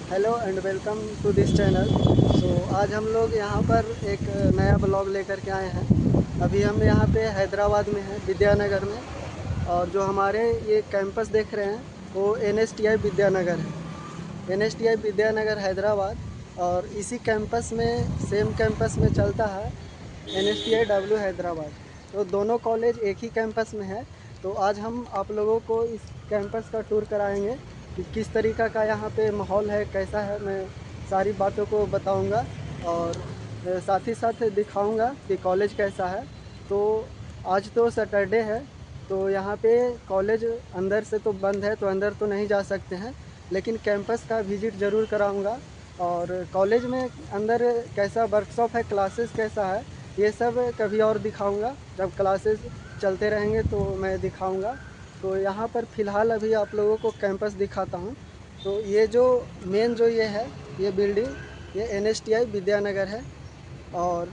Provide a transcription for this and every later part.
Hello and welcome to this channel. आज हम लोग यहाँ पर एक नया ब्लॉग लेकर के आए हैं। अभी हम यहाँ पे हैदराबाद में हैं, विद्यानगर में। और जो हमारे ये कैंपस देख रहे हैं वो NSTI विद्यानगर है। NSTI विद्यानगर हैदराबाद। और इसी कैंपस में, सेम कैंपस में चलता है NSTI W हैदराबाद। तो दोनों कॉलेज एक ही कैंपस में है। तो आज हम आप लोगों को इस कैंपस का टूर कराएंगे कि किस तरीक़ा का यहाँ पे माहौल है, कैसा है। मैं सारी बातों को बताऊंगा और साथ ही साथ दिखाऊंगा कि कॉलेज कैसा है। तो आज तो सैटरडे है, तो यहाँ पे कॉलेज अंदर से तो बंद है, तो अंदर तो नहीं जा सकते हैं, लेकिन कैंपस का विजिट ज़रूर कराऊंगा। और कॉलेज में अंदर कैसा वर्कशॉप है, क्लासेस कैसा है, ये सब कभी और दिखाऊंगा। जब क्लासेस चलते रहेंगे तो मैं दिखाऊंगा। तो यहाँ पर फ़िलहाल अभी आप लोगों को कैंपस दिखाता हूँ। तो ये जो मेन जो ये है, ये बिल्डिंग, ये NSTI विद्यानगर है। और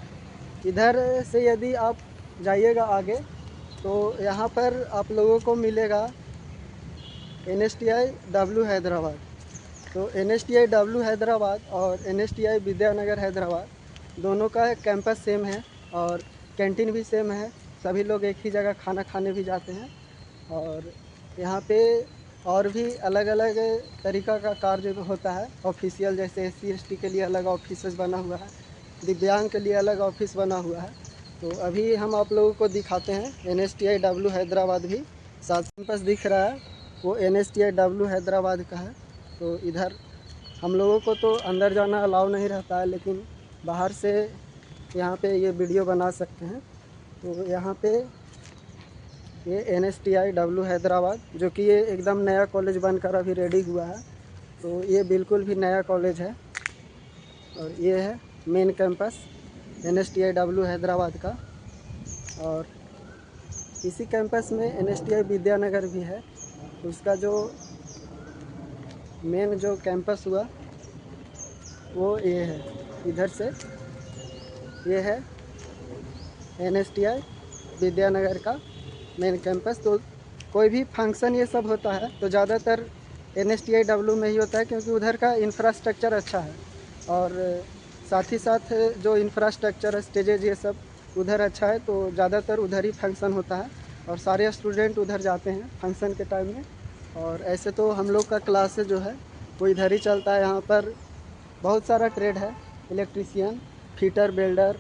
इधर से यदि आप जाइएगा आगे तो यहाँ पर आप लोगों को मिलेगा NSTI W हैदराबाद। तो NSTI W हैदराबाद और NSTI विद्यानगर हैदराबाद दोनों का कैंपस सेम है और कैंटीन भी सेम है। सभी लोग एक ही जगह खाना खाने भी जाते हैं। और यहाँ पे और भी अलग अलग तरीक़ा का कार्य होता है ऑफिशियल, जैसे SC ST के लिए अलग ऑफिस बना हुआ है, दिव्यांग के लिए अलग ऑफिस बना हुआ है। तो अभी हम आप लोगों को दिखाते हैं NSTI W हैदराबाद भी। साथ कैंपस दिख रहा है वो NSTI W हैदराबाद का है। तो इधर हम लोगों को तो अंदर जाना अलाउ नहीं रहता है, लेकिन बाहर से यहाँ पे ये वीडियो बना सकते हैं। तो यहाँ पे ये NSTI W हैदराबाद, जो कि ये एकदम नया कॉलेज बनकर अभी रेडी हुआ है। तो ये बिल्कुल भी नया कॉलेज है। और ये है main campus NSTI W Hyderabad का। और इसी कैंपस में NSTI विद्यानगर भी है। उसका जो मेन जो कैंपस हुआ वो ये है। इधर से ये है NSTI विद्यानगर का मेन कैंपस। तो कोई भी फंक्शन ये सब होता है तो ज़्यादातर NSTI W में ही होता है, क्योंकि उधर का इंफ्रास्ट्रक्चर अच्छा है। और साथ ही साथ जो इंफ्रास्ट्रक्चर, स्टेजेज, ये सब उधर अच्छा है, तो ज़्यादातर उधर ही फंक्शन होता है और सारे स्टूडेंट उधर जाते हैं फंक्शन के टाइम में। और ऐसे तो हम लोग का क्लास जो है वो इधर ही चलता है। यहाँ पर बहुत सारा ट्रेड है, इलेक्ट्रीशियन, फिटर, बिल्डर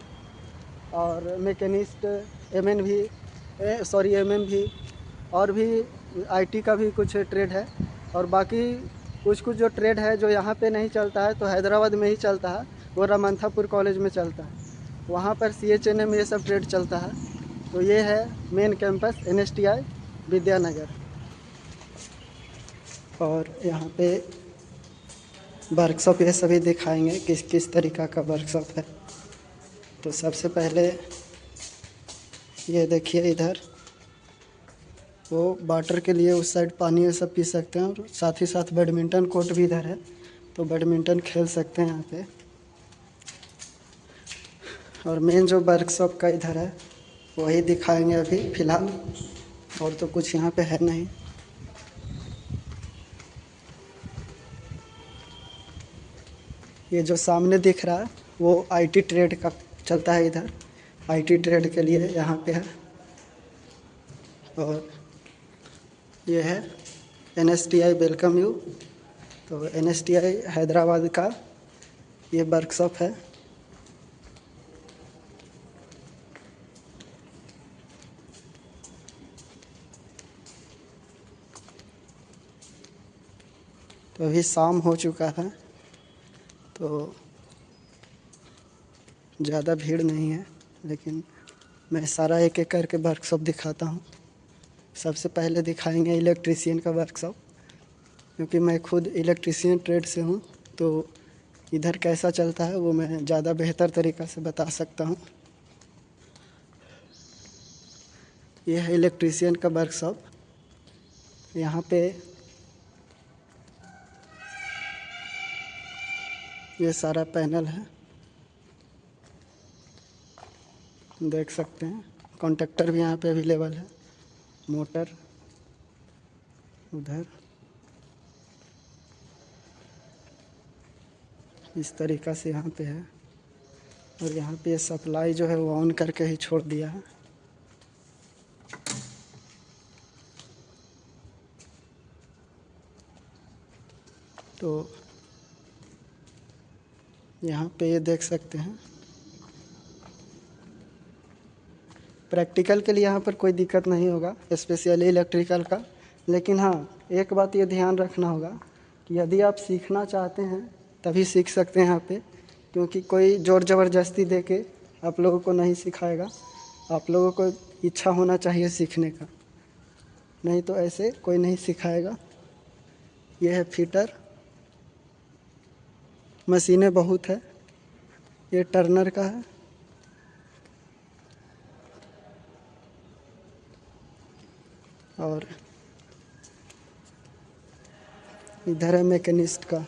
और मैकेनिस्ट, MM भी, MM भी, और भी IT का भी कुछ ट्रेड है। और बाकी कुछ कुछ जो ट्रेड है जो यहाँ पे नहीं चलता है तो हैदराबाद में ही चलता है, वो रमंथापुर कॉलेज में चलता है। वहाँ पर CHNM ये सब ट्रेड चलता है। तो ये है मेन कैंपस NSTI विद्यानगर। और यहाँ पे वर्कशॉप ये सभी दिखाएंगे किस किस तरीक़ा का वर्कशॉप है। तो सबसे पहले ये देखिए, इधर वो वाटर के लिए उस साइड पानी ये सब पी सकते हैं, और साथ ही साथ बैडमिंटन कोर्ट भी इधर है, तो बैडमिंटन खेल सकते हैं यहाँ पे। और मेन जो वर्कशॉप का इधर है वही दिखाएंगे अभी फ़िलहाल, और तो कुछ यहाँ पे है नहीं। ये जो सामने दिख रहा है वो IT ट्रेड का चलता है इधर। IT ट्रेड के लिए यहाँ पे है। और ये है NSTI वेलकम यू। तो NSTI हैदराबाद का ये वर्कशॉप है। तो अभी शाम हो चुका है, तो ज़्यादा भीड़ नहीं है, लेकिन मैं सारा एक एक करके वर्कशॉप दिखाता हूँ। सबसे पहले दिखाएंगे इलेक्ट्रीशियन का वर्कशॉप, क्योंकि मैं खुद इलेक्ट्रीशियन ट्रेड से हूँ, तो इधर कैसा चलता है वो मैं ज़्यादा बेहतर तरीक़ा से बता सकता हूँ। ये है इलेक्ट्रीशियन का वर्कशॉप। यहाँ पे ये सारा पैनल है, देख सकते हैं। कॉन्टेक्टर भी यहाँ पे अवेलेबल है, मोटर उधर। इस तरीक़ा से यहाँ पे है। और यहाँ पे सप्लाई जो है वो ऑन करके ही छोड़ दिया है। तो यहाँ पे ये देख सकते हैं, प्रैक्टिकल के लिए यहाँ पर कोई दिक्कत नहीं होगा, स्पेशली इलेक्ट्रिकल का। लेकिन हाँ, एक बात ये ध्यान रखना होगा कि यदि आप सीखना चाहते हैं तभी सीख सकते हैं यहाँ पे, क्योंकि कोई ज़ोर ज़बरदस्ती दे के आप लोगों को नहीं सिखाएगा। आप लोगों को इच्छा होना चाहिए सीखने का, नहीं तो ऐसे कोई नहीं सिखाएगा। ये है फीटर, मशीनें बहुत है। ये टर्नर का है। और इधर है मैकेनिस्ट का।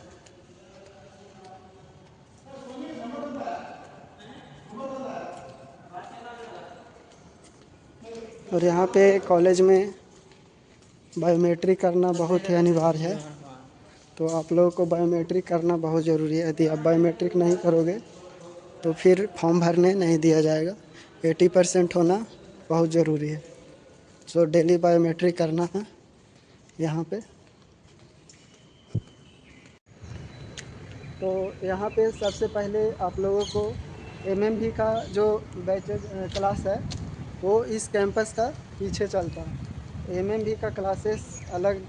और यहाँ पे कॉलेज में बायोमेट्रिक करना बहुत ही अनिवार्य है, तो आप लोगों को बायोमेट्रिक करना बहुत ज़रूरी है। यदि आप बायोमेट्रिक नहीं करोगे तो फिर फॉर्म भरने नहीं दिया जाएगा। 80% होना बहुत ज़रूरी है। सो डेली बायोमेट्रिक करना है यहाँ पे। तो यहाँ पे सबसे पहले आप लोगों को एमएमवी का जो बैच क्लास है वो इस कैंपस का पीछे चलता है। एमएमवी का क्लासेस अलग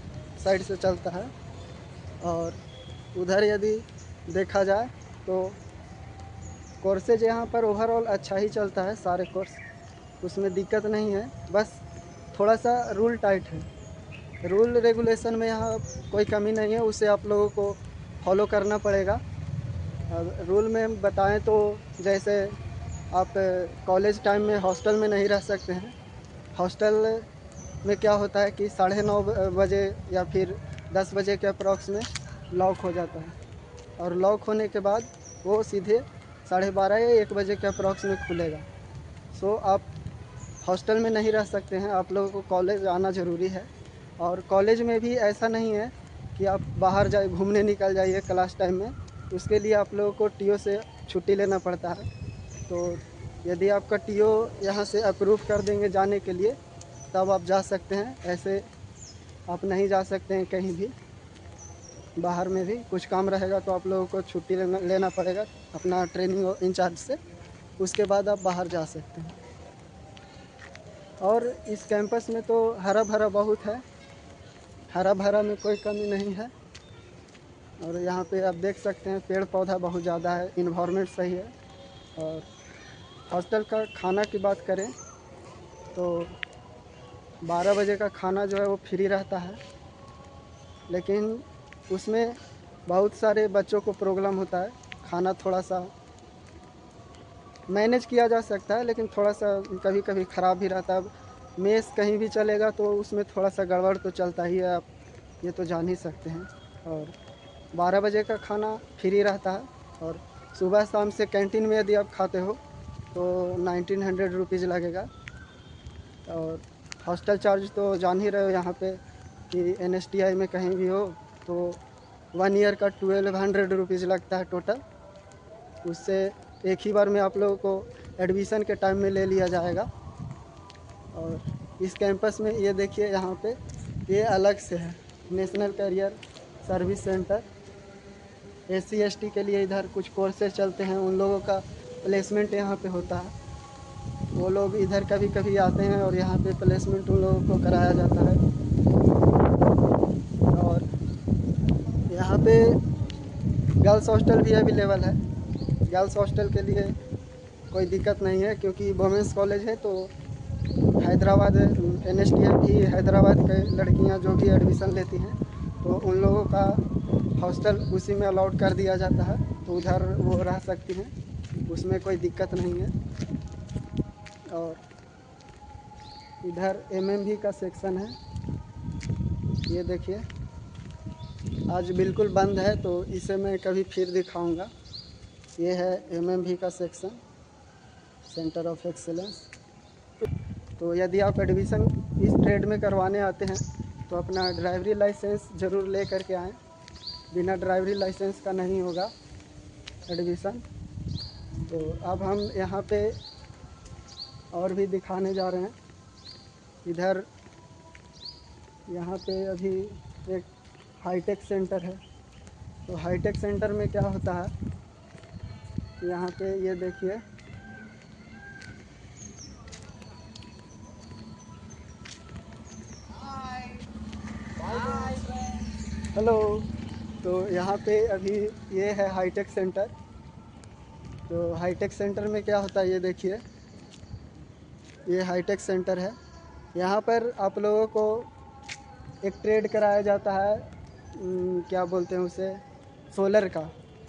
साइड से चलता है। और उधर यदि देखा जाए तो कोर्सेज यहाँ पर ओवरऑल अच्छा ही चलता है, सारे कोर्स, उसमें दिक्कत नहीं है। बस थोड़ा सा रूल टाइट है। रूल रेगुलेशन में यहाँ कोई कमी नहीं है, उसे आप लोगों को फॉलो करना पड़ेगा। रूल में बताएं तो जैसे आप कॉलेज टाइम में हॉस्टल में नहीं रह सकते हैं। हॉस्टल में क्या होता है कि 9:30 बजे या फिर 10 बजे के अप्रॉक्स में लॉक हो जाता है, और लॉक होने के बाद वो सीधे 12:30 या 1 बजे के अप्रॉक्स में खुलेगा। सो आप हॉस्टल में नहीं रह सकते हैं, आप लोगों को कॉलेज आना ज़रूरी है। और कॉलेज में भी ऐसा नहीं है कि आप बाहर जाए घूमने निकल जाइए क्लास टाइम में, उसके लिए आप लोगों को टीओ से छुट्टी लेना पड़ता है। तो यदि आपका टीओ यहाँ से अप्रूव कर देंगे जाने के लिए तब आप जा सकते हैं, ऐसे आप नहीं जा सकते हैं कहीं भी। बाहर में भी कुछ काम रहेगा तो आप लोगों को छुट्टी लेना पड़ेगा अपना ट्रेनिंग इंचार्ज से, उसके बाद आप बाहर जा सकते हैं। और इस कैंपस में तो हरा भरा बहुत है, हरा भरा में कोई कमी नहीं है। और यहाँ पे आप देख सकते हैं पेड़ पौधा बहुत ज़्यादा है, इन्वायरमेंट सही है। और हॉस्टल का खाना की बात करें तो 12 बजे का खाना जो है वो फ्री रहता है, लेकिन उसमें बहुत सारे बच्चों को प्रॉब्लम होता है। खाना थोड़ा सा मैनेज किया जा सकता है, लेकिन थोड़ा सा कभी कभी ख़राब भी रहता है। मेस कहीं भी चलेगा तो उसमें थोड़ा सा गड़बड़ तो चलता ही है, आप ये तो जान ही सकते हैं। और 12 बजे का खाना फ्री रहता है, और सुबह शाम से कैंटीन में यदि आप खाते हो तो 1900 रुपीज़ लगेगा। और हॉस्टल चार्ज तो जान ही रहे हो यहाँ पे कि NSTI में कहीं भी हो तो 1 ईयर का 1200 रुपीज़ लगता है टोटल। उससे एक ही बार में आप लोगों को एडमिशन के टाइम में ले लिया जाएगा। और इस कैंपस में ये देखिए यहाँ पे ये अलग से है, national career service centre. SC ST के लिए इधर कुछ कोर्सेज चलते हैं, उन लोगों का प्लेसमेंट यहाँ पे होता है। वो लोग इधर कभी कभी आते हैं और यहाँ पे प्लेसमेंट उन लोगों को कराया जाता है। और यहाँ पे गर्ल्स हॉस्टल भी अवेलेबल है। गर्ल्स हॉस्टल के लिए कोई दिक्कत नहीं है, क्योंकि वुमेंस कॉलेज है। तो हैदराबाद NSTI भी हैदराबाद के लड़कियां जो भी एडमिशन लेती हैं तो उन लोगों का हॉस्टल उसी में अलाउड कर दिया जाता है, तो उधर वो रह सकती हैं, उसमें कोई दिक्कत नहीं है। और इधर MMV का सेक्शन है, ये देखिए आज बिल्कुल बंद है, तो इसे मैं कभी फिर दिखाऊंगा। ये है MMV का सेक्शन, सेंटर ऑफ एक्सेलेंस। तो यदि आप एडमिशन इस ट्रेड में करवाने आते हैं तो अपना ड्राइवरी लाइसेंस ज़रूर ले करके आएँ, बिना ड्राइवरी लाइसेंस का नहीं होगा। एडमिशन। तो अब हम यहाँ पे और भी दिखाने जा रहे हैं। इधर यहाँ पे अभी एक हाईटेक सेंटर है। तो हाईटेक सेंटर में क्या होता है, यहाँ पे ये देखिए, हेलो। तो यहाँ पे अभी ये है हाईटेक सेंटर। तो हाईटेक सेंटर में क्या होता है, ये देखिए, ये हाईटेक सेंटर है। यहाँ पर आप लोगों को एक ट्रेड कराया जाता है, क्या बोलते हैं उसे, सोलर का।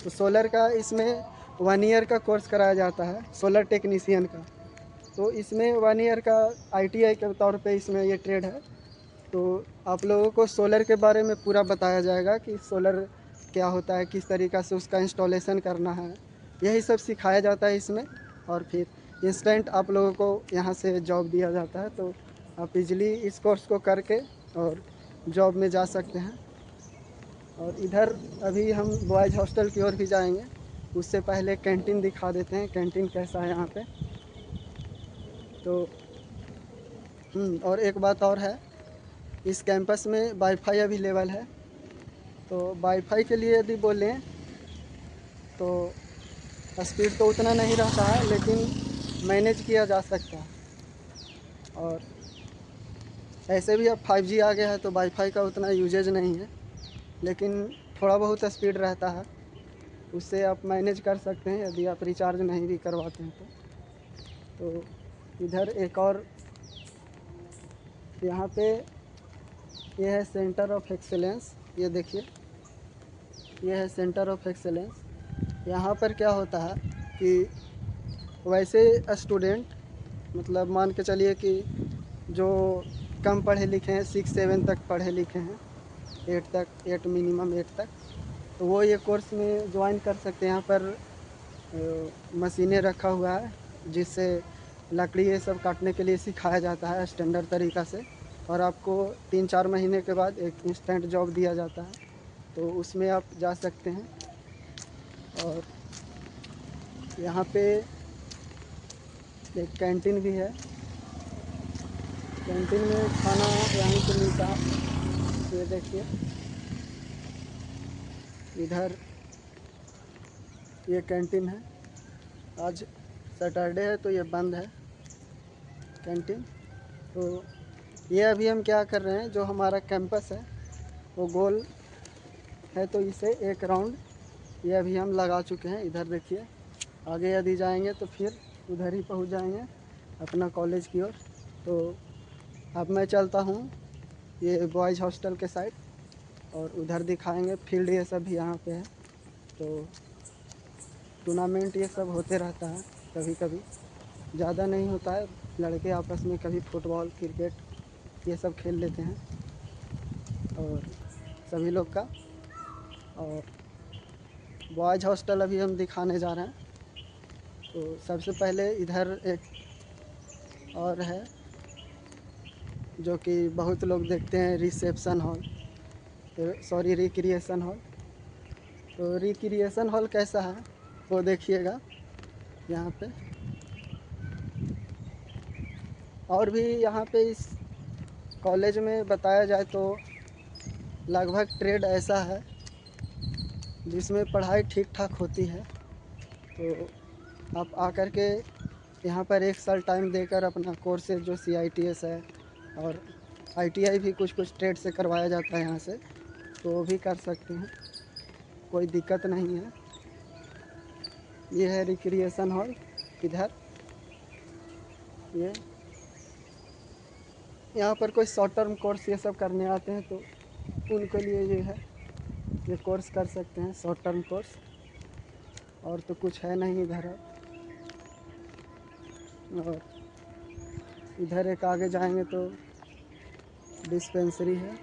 तो सोलर का इसमें 1 ईयर का कोर्स कराया जाता है, सोलर टेक्नीशियन का। तो इसमें 1 ईयर का ITI के तौर पे इसमें ये ट्रेड है। तो आप लोगों को सोलर के बारे में पूरा बताया जाएगा कि सोलर क्या होता है, किस तरीक़ा से उसका इंस्टॉलेशन करना है, यही सब सिखाया जाता है इसमें। और फिर इंस्टेंट आप लोगों को यहाँ से जॉब दिया जाता है। तो आप इजीली इस कोर्स को करके और जॉब में जा सकते हैं। और इधर अभी हम बॉयज़ हॉस्टल की ओर भी जाएंगे, उससे पहले कैंटीन दिखा देते हैं, कैंटीन कैसा है यहाँ पे। तो और एक बात और है, इस कैंपस में वाईफाई अवेलेबल है। तो वाईफाई के लिए यदि बोलें तो स्पीड तो उतना नहीं रहता है, लेकिन मैनेज किया जा सकता है। और ऐसे भी अब 5G आ गया है, तो वाईफाई का उतना यूजेज नहीं है, लेकिन थोड़ा बहुत स्पीड रहता है, उससे आप मैनेज कर सकते हैं यदि आप रिचार्ज नहीं भी करवाते हैं तो इधर एक और यहाँ पे ये है सेंटर ऑफ एक्सेलेंस। ये देखिए, ये है सेंटर ऑफ एक्सेलेंस। यहाँ पर क्या होता है कि वैसे स्टूडेंट, मतलब मान के चलिए कि जो कम पढ़े लिखे हैं, 6-7 तक पढ़े लिखे हैं, 8 तक, 8 मिनिमम 8 तक, तो वो ये कोर्स में ज्वाइन कर सकते हैं। यहाँ पर मशीनें रखा हुआ है, जिससे लकड़ी ये सब काटने के लिए सिखाया जाता है स्टैंडर्ड तरीक़ा से। और आपको 3-4 महीने के बाद एक इंस्टेंट जॉब दिया जाता है, तो उसमें आप जा सकते हैं। और यहाँ पे एक कैंटीन भी है, कैंटीन में खाना यहीं पे मिलता है। ये देखिए, इधर ये कैंटीन है। आज सैटरडे है तो ये बंद है कैंटीन। तो ये अभी हम क्या कर रहे हैं, जो हमारा कैंपस है वो गोल है, तो इसे एक राउंड ये अभी हम लगा चुके हैं। इधर देखिए, आगे यदि जाएंगे तो फिर उधर ही पहुंच जाएंगे अपना कॉलेज की ओर। तो अब मैं चलता हूँ ये बॉयज़ हॉस्टल के साइड, और उधर दिखाएंगे फील्ड, ये सब भी यहाँ पे है। तो टूर्नामेंट ये सब होते रहता है, कभी कभी ज़्यादा नहीं होता है, लड़के आपस में कभी फुटबॉल क्रिकेट ये सब खेल लेते हैं, और सभी लोग का। और बॉयज़ हॉस्टल अभी हम दिखाने जा रहे हैं। तो सबसे पहले इधर एक और है जो कि बहुत लोग देखते हैं, reception hall, sorry recreation hall. तो रिक्रिएशन हॉल कैसा है वो देखिएगा यहाँ पे। और भी यहाँ पे इस कॉलेज में बताया जाए तो लगभग ट्रेड ऐसा है जिसमें पढ़ाई ठीक ठाक होती है। तो आप आकर के यहाँ पर 1 साल टाइम देकर अपना कोर्सेज जो CITS है और ITI भी कुछ कुछ ट्रेड से करवाया जाता है यहाँ से, तो वो भी कर सकते हैं, कोई दिक्कत नहीं है। ये है रिक्रिएशन हॉल। इधर ये यहाँ पर कोई शॉर्ट टर्म कोर्स ये सब करने आते हैं, तो उनके लिए ये है, ये कोर्स कर सकते हैं, शॉर्ट टर्म कोर्स। और तो कुछ है नहीं इधर। और इधर एक आगे जाएंगे तो डिस्पेंसरी है।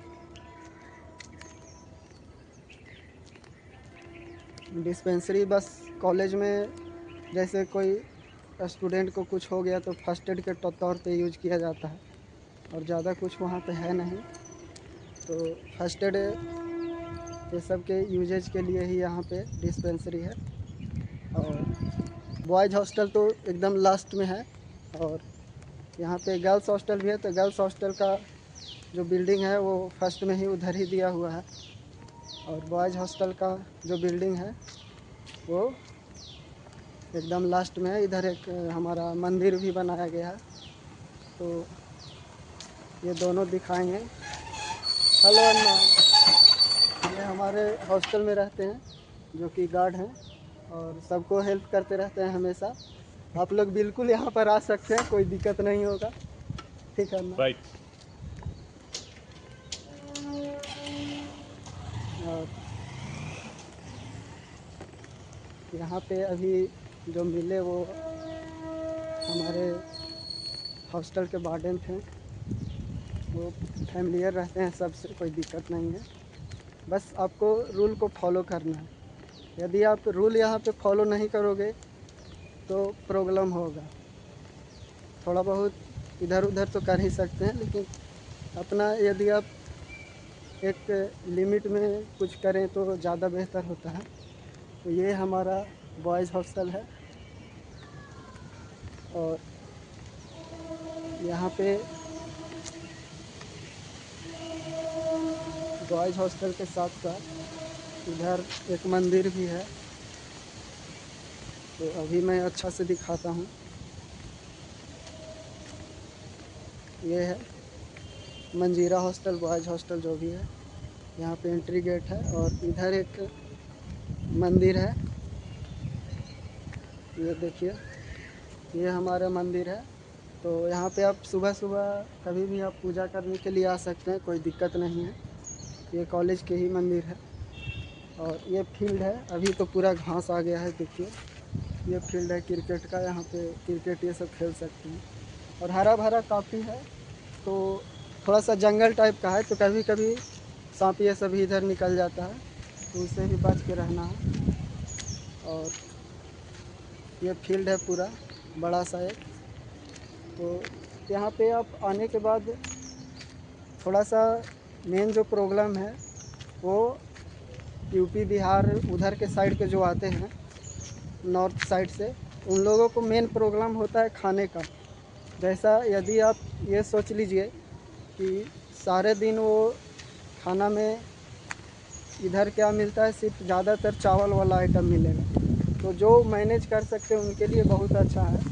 डिस्पेंसरी बस कॉलेज में जैसे कोई स्टूडेंट को कुछ हो गया तो फर्स्ट एड के तौर पे यूज किया जाता है, और ज़्यादा कुछ वहाँ पे है नहीं। तो फर्स्ट एड ये सब के यूजेज के लिए ही यहाँ पे डिस्पेंसरी है। और बॉयज़ हॉस्टल तो एकदम लास्ट में है, और यहाँ पे गर्ल्स हॉस्टल भी है। तो गर्ल्स हॉस्टल का जो बिल्डिंग है वो फर्स्ट में ही उधर ही दिया हुआ है, और बॉयज़ हॉस्टल का जो बिल्डिंग है वो एकदम लास्ट में है। इधर एक हमारा मंदिर भी बनाया गया है, तो ये दोनों दिखाएंगे। हेलो अन्ना, ये हमारे हॉस्टल में रहते हैं जो कि गार्ड हैं और सबको हेल्प करते रहते हैं हमेशा। आप लोग बिल्कुल यहाँ पर आ सकते हैं, कोई दिक्कत नहीं होगा, ठीक है ना? राइट। और यहाँ पे अभी जो मिले वो हमारे हॉस्टल के वार्डन थे, वो फैमिलियर रहते हैं सबसे, कोई दिक्कत नहीं है। बस आपको रूल को फॉलो करना है। यदि आप रूल यहाँ पे फॉलो नहीं करोगे तो प्रॉब्लम होगा। थोड़ा बहुत इधर उधर तो कर ही सकते हैं, लेकिन अपना यदि आप एक लिमिट में कुछ करें तो ज़्यादा बेहतर होता है। तो ये हमारा बॉयज़ हॉस्टल है, और यहाँ पे बॉयज़ हॉस्टल के साथ साथ इधर एक मंदिर भी है, तो अभी मैं अच्छा से दिखाता हूँ। ये है मंजीरा हॉस्टल, बॉयज़ हॉस्टल जो भी है। यहाँ पे एंट्री गेट है, और इधर एक मंदिर है, ये देखिए, ये हमारा मंदिर है। तो यहाँ पे आप सुबह सुबह कभी भी आप पूजा करने के लिए आ सकते हैं, कोई दिक्कत नहीं है। ये कॉलेज के ही मंदिर है, और ये फील्ड है। अभी तो पूरा घास आ गया है, देखिए ये फील्ड है क्रिकेट का, यहाँ पे क्रिकेट ये सब खेल सकते हैं, और हरा भरा काफ़ी है। तो थोड़ा सा जंगल टाइप का है, तो कभी कभी सांप ये सब इधर निकल जाता है, तो उससे भी बच के रहना है। और ये फील्ड है पूरा बड़ा सा एक। तो यहाँ पे आप आने के बाद थोड़ा सा मेन जो प्रॉब्लम है वो यूपी बिहार उधर के साइड के जो आते हैं नॉर्थ साइड से, उन लोगों को मेन प्रॉब्लम होता है खाने का। जैसा यदि आप ये सोच लीजिए कि सारे दिन वो खाना में इधर क्या मिलता है, सिर्फ ज़्यादातर चावल वाला आइटम मिलेगा। तो जो मैनेज कर सकते हैं उनके लिए बहुत अच्छा है।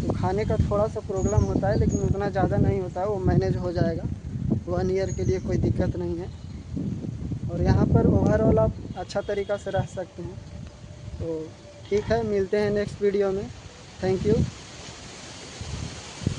तो खाने का थोड़ा सा प्रॉब्लम होता है, लेकिन उतना ज़्यादा नहीं होता है, वो मैनेज हो जाएगा। 1 ईयर के लिए कोई दिक्कत नहीं है, और यहाँ पर ओवरऑल आप अच्छा तरीक़ा से रह सकते हैं। तो ठीक है, मिलते हैं नेक्स्ट वीडियो में। Thank you.